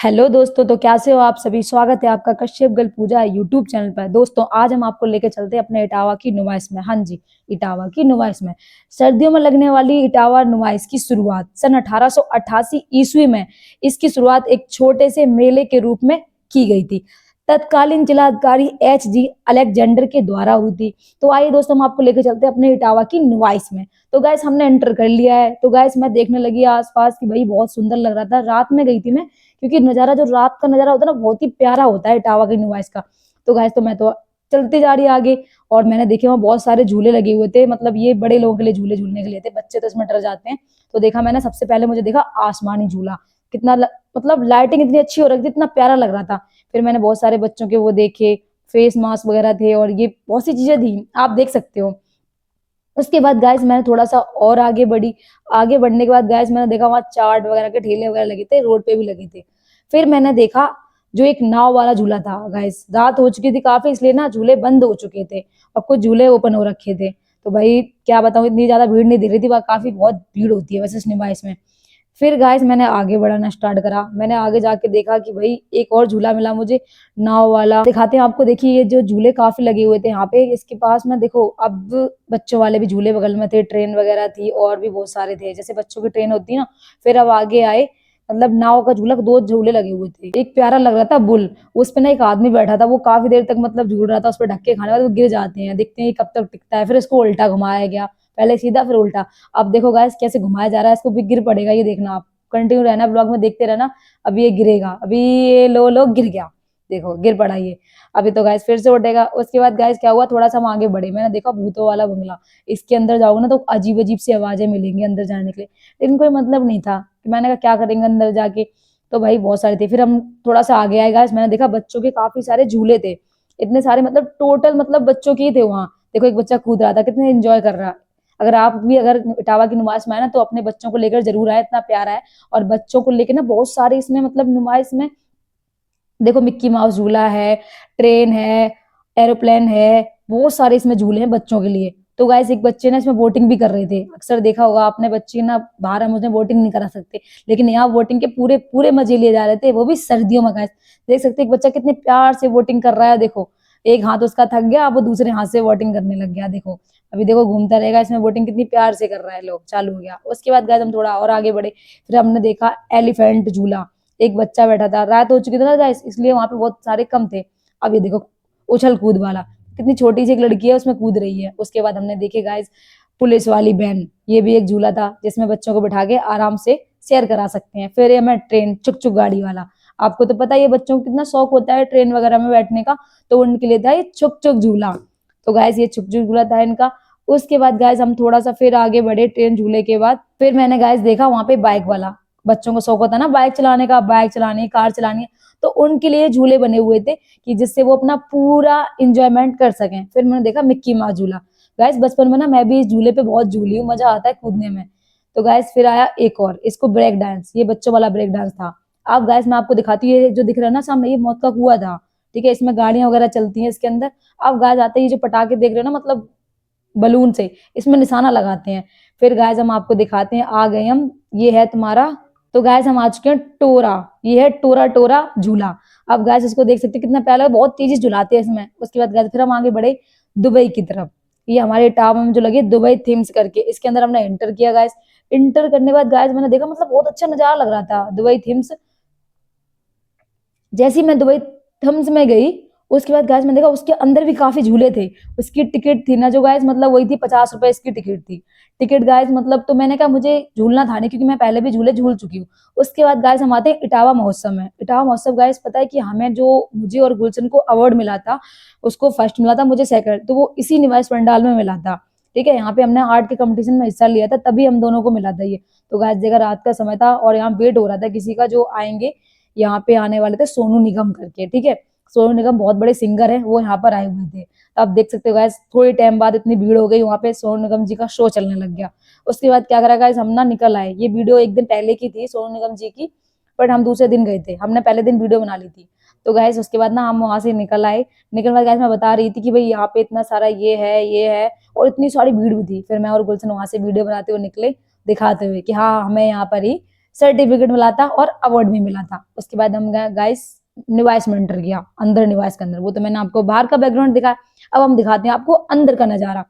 Hello दोस्तों, तो कैसे हो आप सभी। स्वागत है आपका कश्यप गर्ल पूजा यूट्यूब चैनल पर। दोस्तों आज हम आपको लेके चलते हैं अपने इटावा की नुमाइश में। हाँ जी, इटावा की नुमाइश में सर्दियों में लगने वाली इटावा नुमाइश की शुरुआत सन 1888 ईस्वी में इसकी शुरुआत एक छोटे से मेले के रूप में की गई थी। तत्कालीन जिलाधिकारी H.G. अलेक्जेंडर के द्वारा हुई थी। तो आइए दोस्तों, हम आपको लेके चलते हैं अपने इटावा की नुमाइश में। तो गैस हमने एंटर कर लिया है। तो गैस मैं देखने लगी आसपास की, भाई बहुत सुंदर लग रहा था। रात में गई थी मैं, क्योंकि नजारा जो रात का नजारा होता है ना, बहुत ही प्यारा होता है इटावा की नुमाइश का। तो गाइस तो मैं तो चलती जा रही आगे, और मैंने देखे वहाँ बहुत सारे झूले लगे हुए थे। मतलब ये बड़े लोगों के लिए झूले झूलने के लिए थे, बच्चे तो इसमें डर जाते हैं। तो देखा मैंने, सबसे पहले मुझे देखा आसमानी झूला। कितना मतलब लाइटिंग इतनी अच्छी हो रखी थी, इतना प्यारा लग रहा था। फिर मैंने बहुत सारे बच्चों के वो देखे, फेस मास्क वगैरह थे, और ये बहुत सी चीजें थी, आप देख सकते हो। उसके बाद गाइस मैंने थोड़ा सा और आगे बढ़ी। आगे बढ़ने के बाद गाइस मैंने देखा वहाँ चाट वगैरह के ठेले वगैरह लगे थे, रोड पे भी लगे थे। फिर मैंने देखा जो एक नाव वाला झूला था। गाइस रात हो चुकी थी काफी, इसलिए ना झूले बंद हो चुके थे और कुछ झूले ओपन हो रखे थे। तो भाई क्या बताऊं, इतनी ज्यादा भीड़ नहीं दे रही थी वहाँ, काफी बहुत भीड़ होती है वैसे सिनेमा इसमें। फिर गाइस मैंने आगे बढ़ाना स्टार्ट करा। मैंने आगे जाके देखा कि भाई एक और झूला मिला मुझे, नाव वाला। दिखाते हैं आपको, देखिए ये जो झूले काफी लगे हुए थे यहाँ पे, इसके पास में देखो अब बच्चों वाले भी झूले बगल में थे, ट्रेन वगैरह थी और भी बहुत सारे थे, जैसे बच्चों की ट्रेन होती है ना। फिर अब आगे आए, मतलब नाव का झूला, दो झूले लगे हुए थे। एक प्यारा लग रहा था बुल, उस पे ना एक आदमी बैठा था, वो काफी देर तक मतलब झूल रहा था उस पर धक्के खाने के बाद वो गिर जाते हैं, देखते हैं कब तक टिकता है। फिर इसको उल्टा घुमाया गया, पहले सीधा फिर उल्टा। अब देखो गाइस कैसे घुमाया जा रहा है इसको, भी गिर पड़ेगा, ये देखना आप, कंटिन्यू रहना ब्लॉग में, देखते रहना। अभी ये गिरेगा, अभी ये लो गिर गया, देखो गिर पड़ा ये। अभी तो गाइस फिर से उठेगा। उसके बाद गाइस क्या हुआ, थोड़ा सा हम आगे बढ़े, मैंने देखा भूतों वाला बंगला। इसके अंदर जाओगे ना तो अजीब अजीब सी आवाजें मिलेंगी अंदर जाने के लिए, लेकिन कोई मतलब नहीं था कि मैंने कहा क्या करेंगे अंदर जाके। तो भाई बहुत सारे थे। फिर हम थोड़ा सा आगे आए गाइस, मैंने देखा बच्चों के काफी सारे झूले थे, इतने सारे, मतलब टोटल मतलब बच्चों के ही थे वहां। देखो एक बच्चा कूद रहा था, कितने एंजॉय कर रहा है। अगर आप भी अगर इटावा की नुमाइश में आए ना, तो अपने बच्चों को लेकर जरूर आए, इतना प्यारा है। और बच्चों को लेकर ना बहुत सारे इसमें मतलब नुमाइश में देखो, मिक्की माउस झूला है, ट्रेन है, एरोप्लेन है, बहुत सारे इसमें झूले हैं बच्चों के लिए। तो गाइस एक बच्चे ना इसमें बोटिंग भी कर रहे थे। अक्सर देखा होगा आपने, बच्चे ना बाहर हम उसमें बोटिंग नहीं करा सकते, लेकिन यहाँ बोटिंग के पूरे पूरे मजे लिए जा रहे थे, वो भी सर्दियों में। गाइस देख सकते हैं एक बच्चा कितने प्यार से बोटिंग कर रहा है। देखो एक हाथ उसका थक गया, अब वो दूसरे हाथ से बोटिंग करने लग गया। देखो अभी देखो घूमता रहेगा इसमें, बोटिंग कितनी प्यार से कर रहा है लोग। चालू हो गया। उसके बाद गाइस हम थोड़ा और आगे बढ़े, फिर हमने देखा एलिफेंट झूला। एक बच्चा बैठा था, रात हो चुकी थी ना गाइस, इसलिए वहां पे बहुत सारे कम थे। अब ये देखो उछल कूद वाला, कितनी छोटी सी एक लड़की है उसमें कूद रही है। उसके बाद हमने देखे गाइस पुलिस वाली वैन, ये भी एक झूला था जिसमें बच्चों को बिठा के आराम से शेयर करा सकते हैं। फिर ये मैं ट्रेन चुक चुक गाड़ी वाला, आपको तो पता है ये बच्चों को कितना शौक होता है ट्रेन वगैरह में बैठने का, तो उनके लिए था ये छुक छुक झूला। तो गाइस ये छुक छुक झूला था इनका। उसके बाद गाइस हम थोड़ा सा फिर आगे बढ़े, ट्रेन झूले के बाद फिर मैंने गाइस देखा वहां पे बाइक वाला। बच्चों को शौक होता है ना बाइक चलाने का, बाइक चलानी, कार चलानी है, तो उनके लिए झूले बने हुए थे कि जिससे वो अपना पूरा इंजॉयमेंट कर सकें। फिर मैंने देखा मिक्की माउस झूला। गाइस बचपन में ना मैं भी इस झूले पे बहुत झूली हूँ, मजा आता है कूदने में। तो गाइस फिर आया एक और, इसको ब्रेक डांस, ये बच्चों वाला ब्रेक डांस था। अब गाइस मैं आपको दिखाती हूँ, ये जो दिख रहा है ना सामने, ये मौत का कुआं था। ठीक है, इसमें गाड़ियां वगैरह चलती हैं इसके अंदर। अब गाइस आते ही जो पटाखे देख रहे हो ना, मतलब बलून से इसमें निशाना लगाते हैं। फिर गाइस हम आपको दिखाते हैं, आ गए हम, ये है तुम्हारा। तो गाइस हम आ चुके हैं टोरा, ये है टोरा टोरा झूला। अब गाइस इसको देख सकते हैं कितना प्यारा है, बहुत तेजी से झुलाते हैं इसमें। उसके बाद गाइस फिर हम आगे बढ़े दुबई की तरफ। ये हमारे टावर में जो लगे दुबई थीम्स करके, इसके अंदर हमने एंटर किया गाइस। इंटर करने के बाद गाइस मैंने देखा, मतलब बहुत अच्छा नजारा लग रहा था दुबई थीम्स। जैसे ही मैं दुबई थम्स में गई, उसके बाद गाइस मैंने देखा उसके अंदर भी काफी झूले थे। उसकी टिकट थी ना जो गाइस, मतलब वही थी, 50 रुपए इसकी टिकट थी। टिकट गाइस मतलब, तो मैंने कहा मुझे झूलना था नहीं, क्योंकि मैं पहले भी झूले झूल चुकी हूँ। उसके बाद गाइस हम आते हैं इटावा महोत्सव में। इटावा महोत्सव गाइस पता है कि हमें जो, मुझे और गुलशन को अवार्ड मिला था, उसको फर्स्ट मिला था, मुझे सेकंड, तो वो इसी निवास पंडाल में मिला था। ठीक है, यहाँ पे हमने आर्ट के कंपटीशन में हिस्सा लिया था, तभी हम दोनों को मिला था ये। तो गाइस देखा, रात का समय था और यहाँ वेट हो रहा था किसी का जो आएंगे। यहाँ पे आने वाले थे सोनू निगम करके। ठीक है, सोनू निगम बहुत बड़े सिंगर है, वो यहाँ पर आए हुए थे। तो आप देख सकते हो गाइस, थोड़ी टाइम बाद इतनी भीड़ हो गई, वहां पे सोनू निगम जी का शो चलने लग गया। उसके बाद क्या करा गाइस, हम ना निकल आए। ये वीडियो एक दिन पहले की थी सोनू निगम जी की, बट हम दूसरे दिन गए थे, हमने पहले दिन वीडियो बना ली थी। तो गाइस उसके बाद ना हम वहां से निकल आए। निकल बाद गाइस मैं बता रही थी कि भाई यहाँ पे इतना सारा ये है, और इतनी सारी भीड़ भी थी। फिर मैं और गुलशन वहां से वीडियो बनाते हुए निकले, दिखाते हुए कि हाँ हमें यहाँ पर ही सर्टिफिकेट मिला था और अवार्ड भी मिला था। उसके बाद हम गाइस निवास में एंटर किया, अंदर निवास के अंदर। वो तो मैंने आपको बाहर का बैकग्राउंड दिखाया, अब हम दिखाते हैं आपको अंदर का नजारा।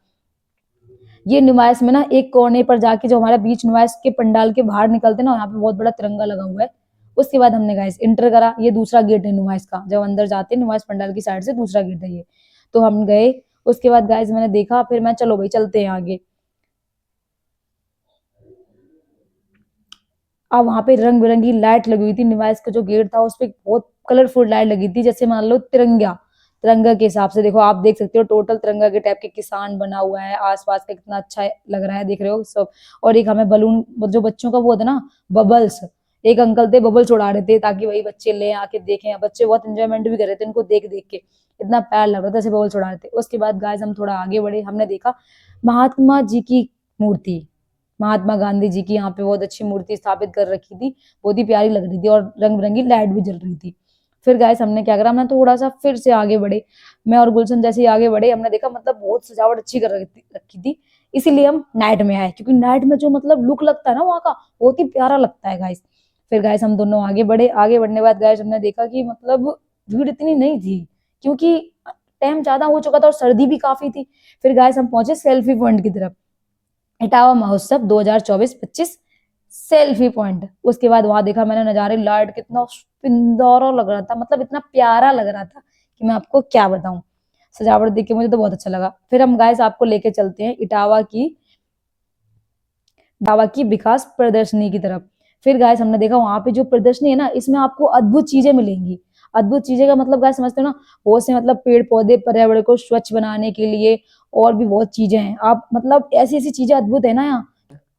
ये निवास में ना एक कोने पर जाके, जो हमारा बीच निवास के पंडाल के बाहर निकलते ना, यहाँ पे बहुत बड़ा तिरंगा लगा हुआ है। उसके बाद हमने गाइस इंटर करा। ये दूसरा गेट है निवास का, जब अंदर जाते हैं निवास पंडाल की साइड से दूसरा गेट है ये। तो हम गए। उसके बाद गाइस मैंने देखा, फिर मैं चलो भाई चलते हैं आगे। अब वहां पे रंग बिरंगी लाइट लगी हुई थी। निवास का जो गेट था उस पे बहुत कलरफुल लाइट लगी थी, जैसे मान लो तिरंगा, तिरंगा के हिसाब से। देखो आप देख सकते हो टोटल तिरंगा के टाइप के किसान बना हुआ है आसपास का, कितना अच्छा लग रहा है, देख रहे हो सब। और एक हमें बलून, जो बच्चों का वो होता है ना, बबल्स, एक अंकल थे बबल्स उड़ा रहे थे, ताकि वही बच्चे ले आके देखें। बच्चे बहुत एंजॉयमेंट भी कर रहे थे उनको देख देख के, इतना प्यार लग रहा था, ऐसे बबल्स उड़ा रहे थे। उसके बाद गाइस हम थोड़ा आगे बढ़े, हमने देखा महात्मा जी की मूर्ति, महात्मा गांधी जी की यहाँ पे बहुत अच्छी मूर्ति स्थापित कर रखी थी। बहुत ही प्यारी लग रही थी और रंग बिरंगी लाइट भी जल रही थी। फिर गाइस हमने क्या करा, हमने थोड़ा सा फिर से आगे बढ़े। मैं और गुलशन जैसे ही आगे बढ़े, हमने देखा मतलब बहुत सजावट अच्छी कर रखी थी। इसीलिए हम नाइट में आए, क्योंकि नाइट में जो मतलब लुक लगता है ना वहाँ का, बहुत ही प्यारा लगता है गाइस। फिर गाइस हम दोनों आगे बढ़े। आगे बढ़ने के बाद गाइस हमने देखा कि मतलब भीड़ इतनी नहीं थी, क्योंकि टाइम ज्यादा हो चुका था और सर्दी भी काफी थी। फिर गाइस हम पहुंचे सेल्फी पॉइंट की तरफ, इटावा महोत्सव 2024-25 सेल्फी पॉइंट। उसके बाद वहां देखा मैंने नजारे, लाइट कितना पिंदौरा लग रहा था, मतलब इतना प्यारा लग रहा था कि मैं आपको क्या बताऊं। सजावट देख के मुझे तो बहुत अच्छा लगा। फिर हम गाइस आपको लेके चलते हैं इटावा की विकास प्रदर्शनी की तरफ। फिर गाइस हमने देखा वहां पे जो प्रदर्शनी है ना, इसमें आपको अद्भुत चीजें मिलेंगी। अद्भुत चीजें का मतलब गाइस समझते हो ना, बहुत से मतलब पेड़ पौधे पर्यावरण को स्वच्छ बनाने के लिए और भी बहुत चीजें हैं। आप मतलब ऐसी ऐसी चीजें अद्भुत है ना यहाँ।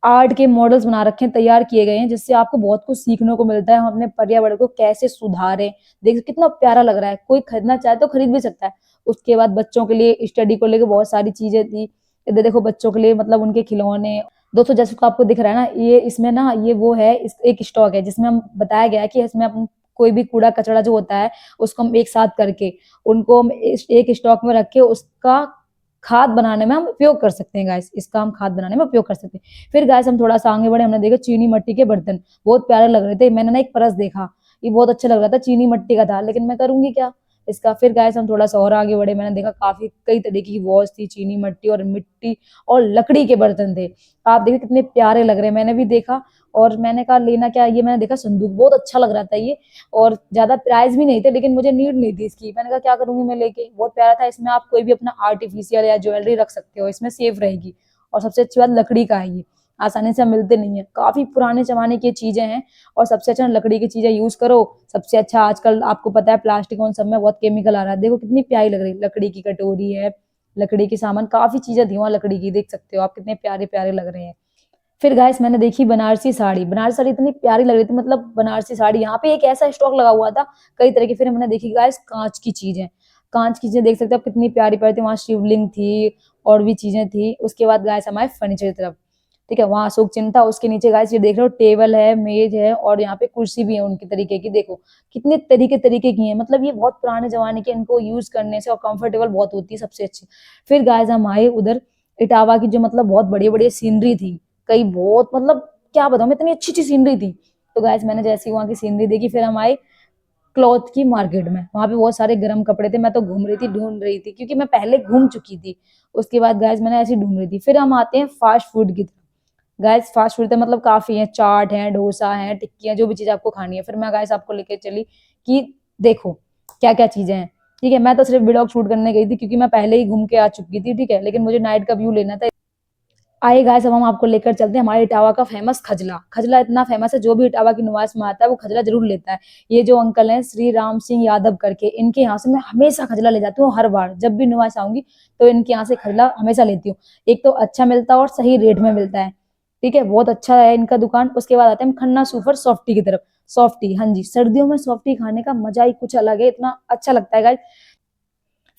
आर्ट के मॉडल्स बना रखे हैं, तैयार किए गए हैं, जिससे आपको बहुत कुछ सीखने को मिलता है। हम अपने पर्यावरण को कैसे सुधारें, देखो कितना प्यारा लग रहा है। कोई खरीदना चाहे तो खरीद भी सकता है। उसके बाद बच्चों के लिए स्टडी को लेकर बहुत सारी चीजें थी। इधर देखो बच्चों के लिए मतलब उनके खिलौने। दोस्तों जैसे को आपको दिख रहा है ना, ये इसमें ना ये वो है, एक स्टॉक है जिसमें हम बताया गया है कि इसमें अपन कोई भी कूड़ा कचरा जो होता है उसको हम एक साथ करके, उनको हम एक स्टॉक में रख के उसका खाद बनाने में हम उपयोग कर सकते हैं गाइस। इसका हम खाद बनाने में उपयोग कर सकते हैं। फिर गाइस हम थोड़ा सा आगे बढ़े, हमने देखा चीनी मिट्टी के बर्तन, बहुत प्यारे लग रहे थे। मैंने ना एक परस देखा, ये बहुत अच्छा लग रहा था, चीनी मिट्टी का था, लेकिन मैं करूंगी क्या इसका। फिर गाइस हम थोड़ा सा और आगे बढ़े, मैंने देखा काफी कई तरीके की वॉच थी, चीनी मिट्टी और मिट्टी और लकड़ी के बर्तन थे। आप देखिए कितने प्यारे लग रहे हैं। मैंने भी देखा और मैंने कहा लेना क्या, ये मैंने देखा संदूक बहुत अच्छा लग रहा था ये, और ज्यादा प्राइस भी नहीं थे, लेकिन मुझे नीड नहीं थी इसकी। मैंने कहा क्या करूंगी मैं लेके, बहुत प्यारा था। इसमें आप कोई भी अपना आर्टिफिशियल या ज्वेलरी रख सकते हो, इसमें सेफ रहेगी। और सबसे अच्छी बात लकड़ी का है, ये आसानी से मिलते नहीं है, काफी पुराने जमाने की चीजें हैं। और सबसे अच्छा लकड़ी की चीजें यूज करो, सबसे अच्छा। आजकल आपको पता है प्लास्टिक उन सब में बहुत केमिकल आ रहा है। देखो कितनी प्यारी लग रही है, लकड़ी की कटोरी है, लकड़ी की सामान, काफी चीजें थी वहां लकड़ी की, देख सकते हो आप कितने प्यारे प्यारे लग रहे हैं। फिर गाइस मैंने देखी बनारसी साड़ी, बनारसी साड़ी इतनी प्यारी लग रही थी, मतलब बनारसी साड़ी यहाँ पे एक ऐसा स्टॉक लगा हुआ था कई तरह की। फिर हमने देखी गाइस कांच की चीजें, कांच की चीजें देख सकते हो आप कितनी प्यारी प्यारी थी। वहां शिवलिंग थी और भी चीजें थी। उसके बाद गाइस हमारे फर्नीचर की तरफ, ठीक है, वहां अशोक चिन्ह था, उसके नीचे गाइस ये देख रहे हो टेबल है, मेज है, और यहाँ पे कुर्सी भी है उनकी तरीके की। देखो कितने तरीके तरीके की है, मतलब ये बहुत पुराने जमाने के, इनको यूज करने से और कंफर्टेबल बहुत होती है, सबसे अच्छी। फिर गाइस हम आए उधर इटावा की, जो मतलब बहुत बड़ी बड़ी सीनरी थी, कई बहुत मतलब क्या बताऊं मैं, इतनी अच्छी अच्छी सीनरी थी। तो गाइस मैंने जैसे ही वहां की सीनरी देखी, फिर हम आए क्लॉथ की मार्केट में। वहां पे बहुत सारे गर्म कपड़े थे, मैं तो घूम रही थी, ढूंढ रही थी, क्योंकि मैं पहले घूम चुकी थी। उसके बाद गाइस मैंने ऐसे ढूंढ रही थी। फिर हम आते हैं फास्ट फूड की तरफ। गाइस फास्ट फूड तो मतलब काफी है, चाट है, डोसा है, टिक्कियां, जो भी चीज आपको खानी है। फिर मैं गाइस आपको लेके चली कि देखो क्या क्या चीजें हैं। ठीक है, मैं तो सिर्फ व्लॉग शूट करने गई थी, क्योंकि मैं पहले ही घूम के आ चुकी थी, ठीक है, लेकिन मुझे नाइट का व्यू लेना था। आइए गाइस अब हम आपको लेकर चलते हैं हमारे इटावा का फेमस खजला। खजला इतना फेमस है, जो भी इटावा की निवास में आता है वो खजला जरूर लेता है। ये जो अंकल हैं श्री राम सिंह यादव करके, इनके यहाँ से मैं हमेशा खजला ले जाती हूँ। हर बार जब भी निवास आऊंगी तो इनके यहाँ से खजला हमेशा लेती हूँ। एक तो अच्छा मिलता है और सही रेट में मिलता है, ठीक है, बहुत अच्छा है इनका दुकान। उसके बाद आते हैं हम खन्ना सुपर सॉफ्टी की तरफ। सॉफ्टी, हाँ जी, सर्दियों में सॉफ्टी खाने का मजा ही कुछ अलग है, इतना अच्छा लगता है गाइस।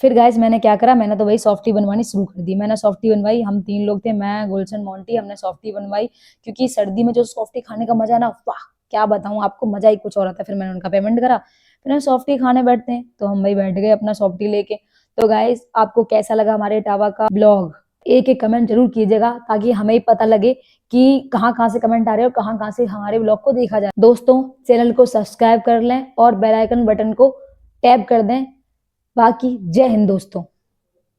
फिर गाइस मैंने क्या करा, मैंने तो वही सॉफ्टी बनवानी शुरू कर दी। मैंने सॉफ्टी बनवाई, हम तीन लोग थे, मैं, गुलशन, मोंटी, हमने सॉफ्टी बनवाई। क्योंकि सर्दी में जो सॉफ्टी खाने का मजा है ना, वाह क्या बताऊं आपको, मजा ही कुछ और आता है। फिर मैंने उनका पेमेंट करा, फिर हम सॉफ्टी खाने बैठते हैं, तो हम वही बैठ गए अपना सॉफ्टी लेके। तो गाइस आपको कैसा लगा हमारे टावा का ब्लॉग, एक एक कमेंट जरूर कीजिएगा ताकि हमें ही पता लगे कि कहाँ कहाँ से कमेंट आ रहे हैं और कहाँ कहाँ से हमारे ब्लॉग को देखा जाए। दोस्तों चैनल को सब्सक्राइब कर लें और बेल आइकन बटन को टैप कर दें। बाकी जय हिंद दोस्तों।